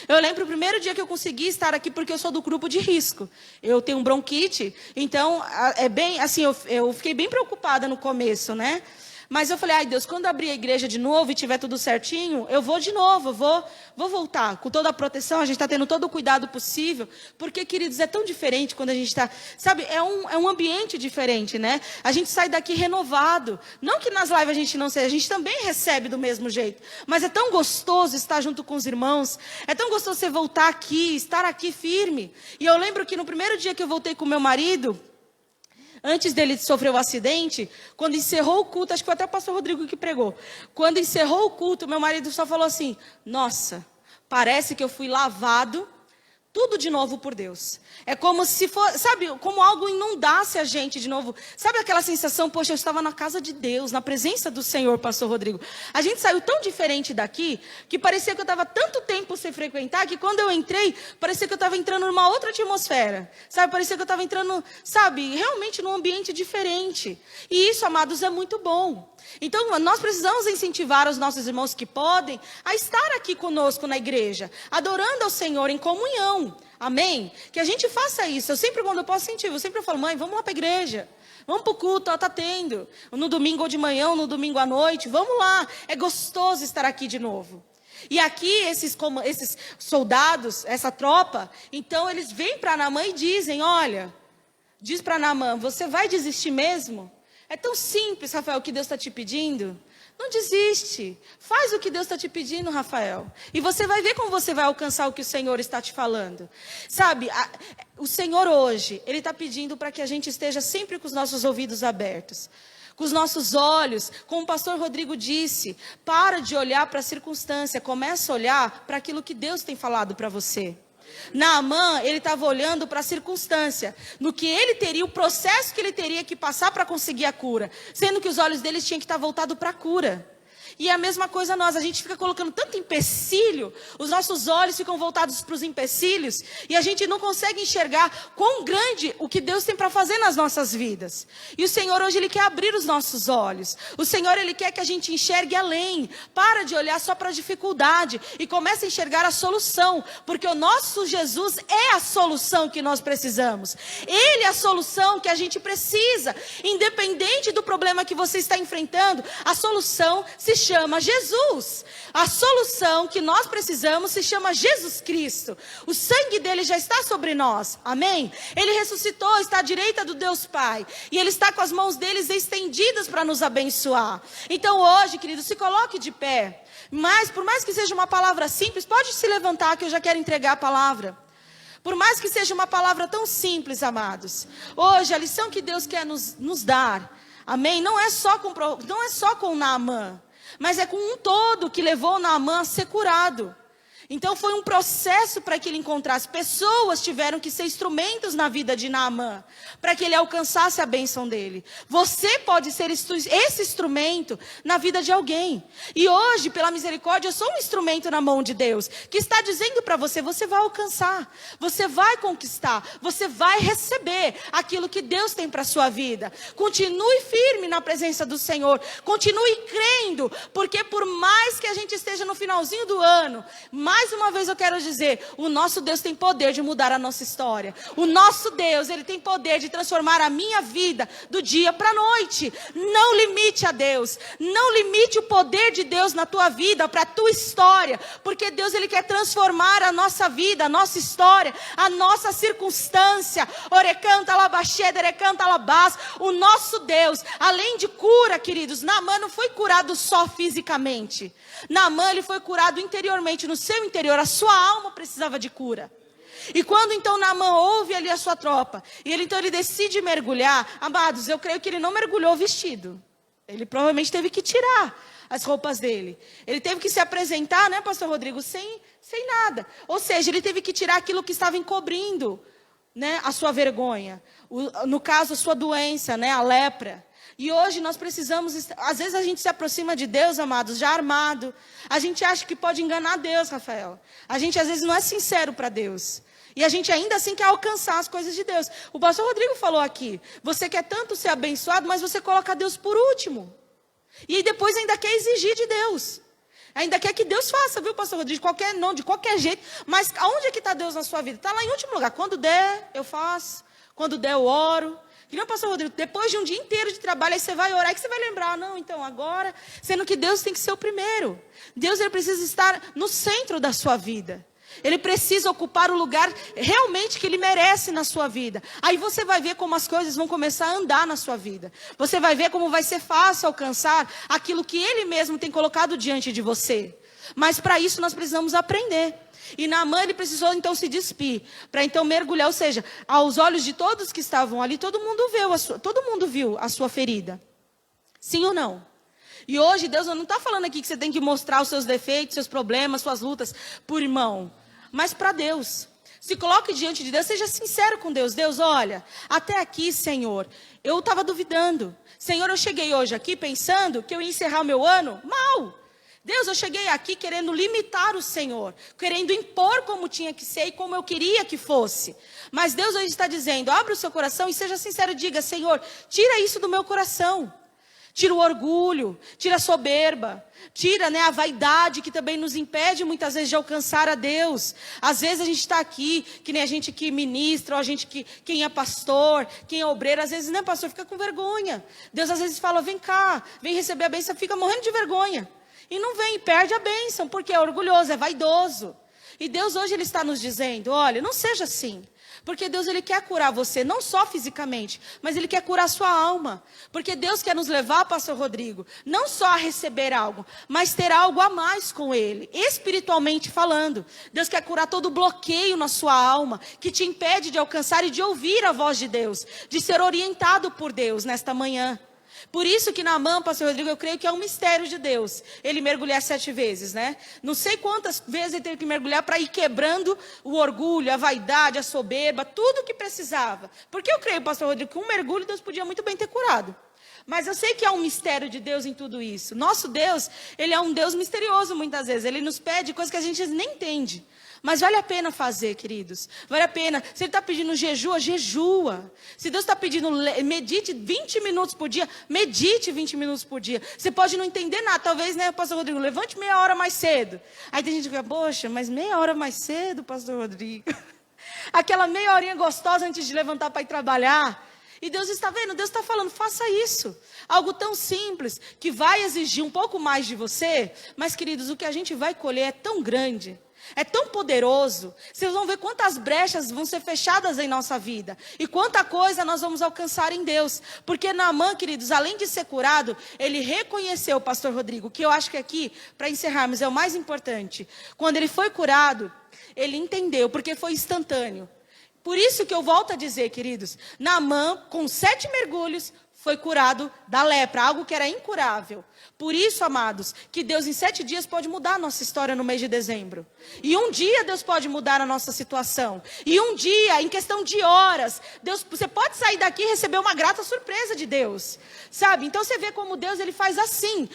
Eu lembro o primeiro dia que eu consegui estar aqui, porque eu sou do grupo de risco. Eu tenho um bronquite, então é bem, assim, eu fiquei bem preocupada no começo, né? Mas eu falei, ai Deus, quando abrir a igreja de novo e tiver tudo certinho, eu vou de novo, vou voltar. Com toda a proteção, a gente está tendo todo o cuidado possível. Porque, queridos, é tão diferente quando a gente está... Sabe, é um ambiente diferente, né? A gente sai daqui renovado. Não que nas lives a gente não seja, a gente também recebe do mesmo jeito. Mas é tão gostoso estar junto com os irmãos. É tão gostoso você voltar aqui, estar aqui firme. E eu lembro que no primeiro dia que eu voltei com meu marido... Antes dele sofrer o acidente, quando encerrou o culto, acho que foi até o pastor Rodrigo que pregou. Quando encerrou o culto, meu marido só falou assim, nossa, parece que eu fui lavado, tudo de novo por Deus. É como se fosse, sabe, como algo inundasse a gente de novo. Sabe aquela sensação, poxa, eu estava na casa de Deus, na presença do Senhor, pastor Rodrigo. A gente saiu tão diferente daqui, que parecia que eu estava tanto tempo sem frequentar, que quando eu entrei, parecia que eu estava entrando numa outra atmosfera. Sabe, parecia que eu estava entrando, sabe, realmente num ambiente diferente. E isso, amados, é muito bom. Então, nós precisamos incentivar os nossos irmãos que podem a estar aqui conosco na igreja, adorando ao Senhor em comunhão. Amém? Que a gente faça isso. Eu sempre, quando eu posso, incentivo. Eu sempre falo, mãe, vamos lá para a igreja. Vamos para o culto, ó, tá tendo. No domingo ou de manhã, ou no domingo à noite. Vamos lá. É gostoso estar aqui de novo. E aqui, esses soldados, essa tropa, então eles vêm para Naamã e dizem, olha, diz para Naamã, você vai desistir mesmo? É tão simples, Rafael, o que Deus está te pedindo. Não desiste. Faz o que Deus está te pedindo, Rafael. E você vai ver como você vai alcançar o que o Senhor está te falando. Sabe, o Senhor hoje, Ele está pedindo para que a gente esteja sempre com os nossos ouvidos abertos. Com os nossos olhos, como o pastor Rodrigo disse, para de olhar para a circunstância, começa a olhar para aquilo que Deus tem falado para você. Naamã, ele estava olhando para a circunstância, no que ele teria, o processo que ele teria que passar para conseguir a cura, sendo que os olhos dele tinham que estar voltados para a cura. E é a mesma coisa nós, a gente fica colocando tanto empecilho, os nossos olhos ficam voltados para os empecilhos, e a gente não consegue enxergar quão grande o que Deus tem para fazer nas nossas vidas. E o Senhor hoje, Ele quer abrir os nossos olhos. O Senhor, Ele quer que a gente enxergue além. Para de olhar só para a dificuldade e comece a enxergar a solução, porque o nosso Jesus é a solução que nós precisamos. Ele é a solução que a gente precisa. Independente do problema que você está enfrentando, a solução se chama Jesus. A solução que nós precisamos se chama Jesus Cristo. O sangue dele já está sobre nós. Amém? Ele ressuscitou, está à direita do Deus Pai. E ele está com as mãos deles estendidas para nos abençoar. Então hoje, querido, se coloque de pé. Mas, por mais que seja uma palavra simples, pode se levantar que eu já quero entregar a palavra. Por mais que seja uma palavra tão simples, amados. Hoje, a lição que Deus quer nos dar, amém? Não é só com Naamã. Mas é com um todo que levou Naamã a ser curado. Então foi um processo para que ele encontrasse. Pessoas tiveram que ser instrumentos na vida de Naamã, para que ele alcançasse a bênção dele. Você pode ser esse instrumento na vida de alguém. E hoje, pela misericórdia, eu sou um instrumento na mão de Deus, que está dizendo para você, você vai alcançar, você vai conquistar, você vai receber aquilo que Deus tem para a sua vida. Continue firme na presença do Senhor, continue crendo, porque por mais que a gente esteja no finalzinho do ano, mais uma vez eu quero dizer, o nosso Deus tem poder de mudar a nossa história. O nosso Deus, Ele tem poder de transformar a minha vida do dia para a noite. Não limite a Deus. Não limite o poder de Deus na tua vida, para a tua história. Porque Deus, Ele quer transformar a nossa vida, a nossa história, a nossa circunstância. Orecanta labaxé, derecanta labás. O nosso Deus, além de cura, queridos, Naamã não foi curado só fisicamente. Naamã, ele foi curado interiormente, no seu interior, a sua alma precisava de cura. E quando então Naamã ouve ali a sua tropa, e então ele decide mergulhar, amados, eu creio que ele não mergulhou vestido. Ele provavelmente teve que tirar as roupas dele. Ele teve que se apresentar, né, pastor Rodrigo, sem nada. Ou seja, ele teve que tirar aquilo que estava encobrindo, né, a sua vergonha. No caso, a sua doença, né, a lepra. E hoje nós precisamos, às vezes a gente se aproxima de Deus, amados, já armado. A gente acha que pode enganar Deus, Rafael. A gente às vezes não é sincero para Deus. E a gente ainda assim quer alcançar as coisas de Deus. O pastor Rodrigo falou aqui, você quer tanto ser abençoado, mas você coloca Deus por último. E depois ainda quer exigir de Deus. Ainda quer que Deus faça, viu, pastor Rodrigo? De qualquer jeito. Mas aonde é que está Deus na sua vida? Está lá em último lugar. Quando der, eu faço. Quando der, eu oro. Que não, pastor Rodrigo, depois de um dia inteiro de trabalho, aí você vai orar, e que você vai lembrar, não, então agora, sendo que Deus tem que ser o primeiro. Deus, ele precisa estar no centro da sua vida. Ele precisa ocupar o lugar realmente que ele merece na sua vida. Aí você vai ver como as coisas vão começar a andar na sua vida. Você vai ver como vai ser fácil alcançar aquilo que ele mesmo tem colocado diante de você. Mas para isso nós precisamos aprender. E Naamã, ele precisou então se despir, para então mergulhar, ou seja, aos olhos de todos que estavam ali, todo mundo viu a sua ferida. Sim ou não? E hoje Deus não está falando aqui que você tem que mostrar os seus defeitos, seus problemas, suas lutas por irmão, mas para Deus. Se coloque diante de Deus, seja sincero com Deus. Deus, olha, até aqui, Senhor, eu estava duvidando. Senhor, eu cheguei hoje aqui pensando que eu ia encerrar o meu ano mal. Deus, eu cheguei aqui querendo limitar o Senhor, querendo impor como tinha que ser e como eu queria que fosse. Mas Deus hoje está dizendo, abra o seu coração e seja sincero, diga, Senhor, tira isso do meu coração. tira o orgulho, tira a soberba, tira, né, a vaidade que também nos impede muitas vezes de alcançar a Deus. Às vezes a gente está aqui, que nem a gente que ministra, ou a gente que, quem é pastor, quem é obreiro, às vezes, né, pastor, fica com vergonha. Deus às vezes fala, vem cá, vem receber a bênção, fica morrendo de vergonha. E não vem, perde a bênção, porque é orgulhoso, é vaidoso. E Deus hoje Ele está nos dizendo, olha, não seja assim. Porque Deus Ele quer curar você, não só fisicamente, mas Ele quer curar a sua alma. Porque Deus quer nos levar, pastor Rodrigo, não só a receber algo, mas ter algo a mais com Ele, espiritualmente falando. Deus quer curar todo bloqueio na sua alma, que te impede de alcançar e de ouvir a voz de Deus, de ser orientado por Deus nesta manhã. Por isso que Naamã, pastor Rodrigo, eu creio que é um mistério de Deus. Ele mergulhar 7 vezes, né? Não sei quantas vezes ele teve que mergulhar para ir quebrando o orgulho, a vaidade, a soberba, tudo o que precisava. Porque eu creio, pastor Rodrigo, que um mergulho Deus podia muito bem ter curado. Mas eu sei que há um mistério de Deus em tudo isso. Nosso Deus, Ele é um Deus misterioso muitas vezes. Ele nos pede coisas que a gente nem entende. Mas vale a pena fazer, queridos. Vale a pena. Se Ele está pedindo jejua, jejua. Se Deus está pedindo medite 20 minutos por dia, medite 20 minutos por dia. Você pode não entender nada. Talvez, né, pastor Rodrigo, levante meia hora mais cedo. Aí tem gente que fala, poxa, mas meia hora mais cedo, pastor Rodrigo. Aquela meia horinha gostosa antes de levantar para ir trabalhar. E Deus está vendo, Deus está falando, faça isso. Algo tão simples, que vai exigir um pouco mais de você. Mas, queridos, o que a gente vai colher é tão grande. É tão poderoso. Vocês vão ver quantas brechas vão ser fechadas em nossa vida. E quanta coisa nós vamos alcançar em Deus. Porque Naamã, queridos, além de ser curado, ele reconheceu, pastor Rodrigo, que eu acho que aqui, para encerrarmos, é o mais importante. Quando ele foi curado, ele entendeu, porque foi instantâneo. Por isso que eu volto a dizer, queridos, Naamã, com 7 mergulhos, foi curado da lepra, algo que era incurável. Por isso, amados, que Deus em 7 dias pode mudar a nossa história no mês de dezembro. E um dia Deus pode mudar a nossa situação. E um dia, em questão de horas, você pode sair daqui e receber uma grata surpresa de Deus. Sabe? Então você vê como Deus ele faz assim.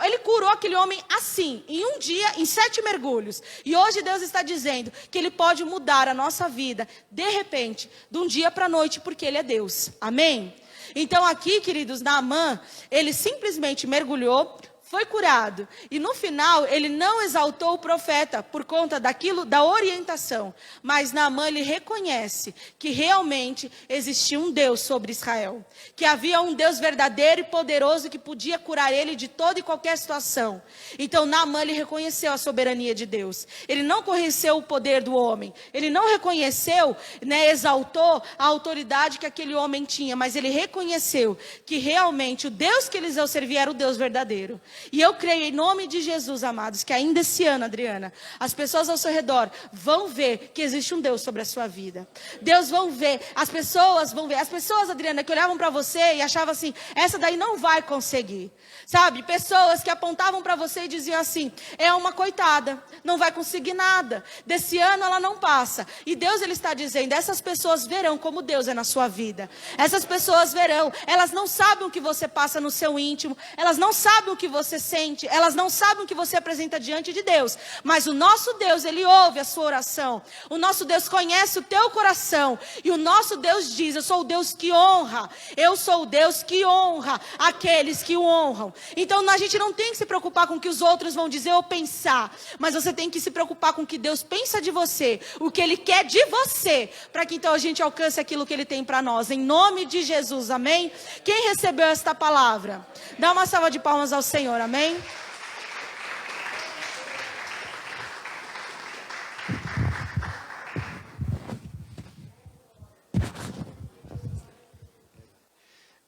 Ele curou aquele homem assim, em um dia, em 7 mergulhos. E hoje Deus está dizendo que Ele pode mudar a nossa vida, de repente, de um dia para a noite, porque Ele é Deus. Amém? Então aqui, queridos, Naamã, ele simplesmente mergulhou, foi curado. E no final, ele não exaltou o profeta por conta daquilo, da orientação. Mas Naamã, ele reconhece que realmente existia um Deus sobre Israel. Que havia um Deus verdadeiro e poderoso que podia curar ele de toda e qualquer situação. Então Naamã, ele reconheceu a soberania de Deus. Ele não conheceu o poder do homem. Ele não reconheceu, né, exaltou a autoridade que aquele homem tinha. Mas ele reconheceu que realmente o Deus que Eliseu servia era o Deus verdadeiro. E eu creio em nome de Jesus, amados, que ainda esse ano, Adriana, as pessoas ao seu redor vão ver que existe um Deus sobre a sua vida. Deus vão ver, as pessoas vão ver. As pessoas, Adriana, que olhavam para você e achavam assim, essa daí não vai conseguir. Sabe, pessoas que apontavam para você e diziam assim, é uma coitada, não vai conseguir nada. Desse ano ela não passa. E Deus, Ele está dizendo, essas pessoas verão como Deus é na sua vida. Essas pessoas verão, elas não sabem o que você passa no seu íntimo, elas não sabem o que você sente, elas não sabem o que você apresenta diante de Deus, mas o nosso Deus, Ele ouve a sua oração, o nosso Deus conhece o teu coração, e o nosso Deus diz, eu sou o Deus que honra, eu sou o Deus que honra aqueles que o honram. Então a gente não tem que se preocupar com o que os outros vão dizer ou pensar, mas você tem que se preocupar com o que Deus pensa de você, o que Ele quer de você, para que então a gente alcance aquilo que Ele tem para nós, em nome de Jesus, amém? Quem recebeu esta palavra? Dá uma salva de palmas ao Senhor, amém?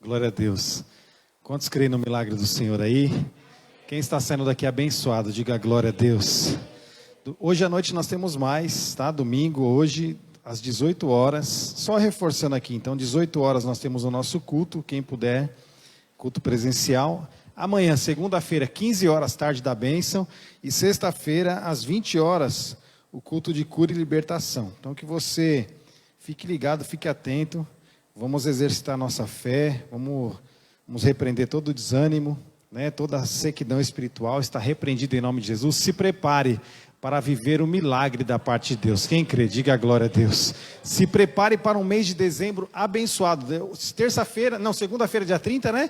Glória a Deus. Quantos creem no milagre do Senhor aí? Quem está saindo daqui abençoado, diga glória a Deus. Hoje à noite nós temos mais, tá? Domingo, hoje, às 18 horas. Só reforçando aqui, então, 18 horas nós temos o nosso culto, quem puder, culto presencial. Amanhã, segunda-feira, 15 horas, tarde da bênção. E sexta-feira, às 20 horas, o culto de cura e libertação. Então, que você fique ligado, fique atento. Vamos exercitar nossa fé, vamos repreender todo o desânimo, né? Toda a sequidão espiritual está repreendida em nome de Jesus. Se prepare para viver o milagre da parte de Deus. Quem crê, diga a glória a Deus. Se prepare para um mês de dezembro abençoado. Segunda-feira, dia 30, né?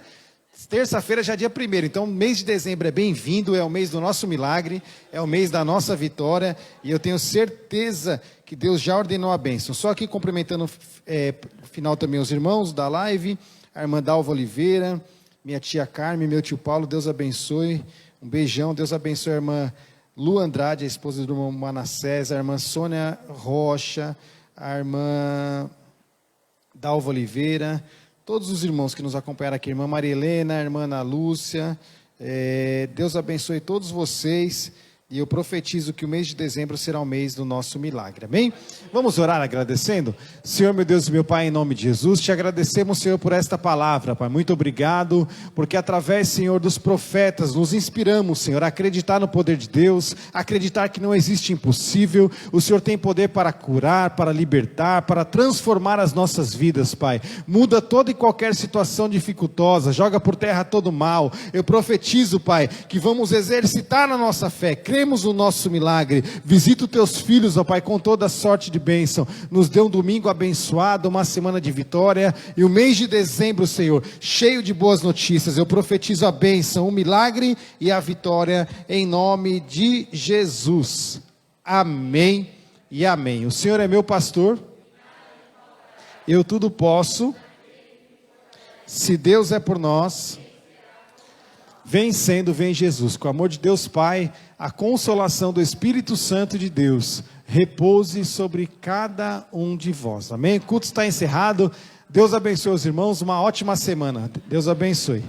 Terça-feira já é dia 1º, então o mês de dezembro é bem-vindo, é o mês do nosso milagre, é o mês da nossa vitória, e eu tenho certeza que Deus já ordenou a bênção. Só aqui cumprimentando no final também os irmãos da live, a irmã Dalva Oliveira, minha tia Carmen, meu tio Paulo, Deus abençoe, um beijão, Deus abençoe a irmã Lu Andrade, a esposa do irmão Manassés, a irmã Sônia Rocha, a irmã Dalva Oliveira, todos os irmãos que nos acompanharam aqui, irmã Maria Helena, a irmã Ana Lúcia, Deus abençoe todos vocês, e eu profetizo que o mês de dezembro será o mês do nosso milagre, amém? Vamos orar agradecendo? Senhor, meu Deus e meu Pai, em nome de Jesus, te agradecemos, Senhor, por esta palavra, Pai, muito obrigado, porque através, Senhor, dos profetas, nos inspiramos, Senhor, a acreditar no poder de Deus, acreditar que não existe impossível, o Senhor tem poder para curar, para libertar, para transformar as nossas vidas, Pai, muda toda e qualquer situação dificultosa, joga por terra todo mal, eu profetizo, Pai, que vamos exercitar a nossa fé, cremos no nosso milagre, visita os teus filhos, ó Pai, com toda sorte de bênção, nos dê um domingo abençoado, uma semana de vitória, e o mês de dezembro, Senhor, cheio de boas notícias, eu profetizo a bênção, o milagre e a vitória, em nome de Jesus, amém e amém. O Senhor é meu pastor, eu tudo posso, se Deus é por nós, vencendo vem Jesus, com o amor de Deus Pai, a consolação do Espírito Santo de Deus, repouse sobre cada um de vós, amém? O culto está encerrado, Deus abençoe os irmãos, uma ótima semana, Deus abençoe.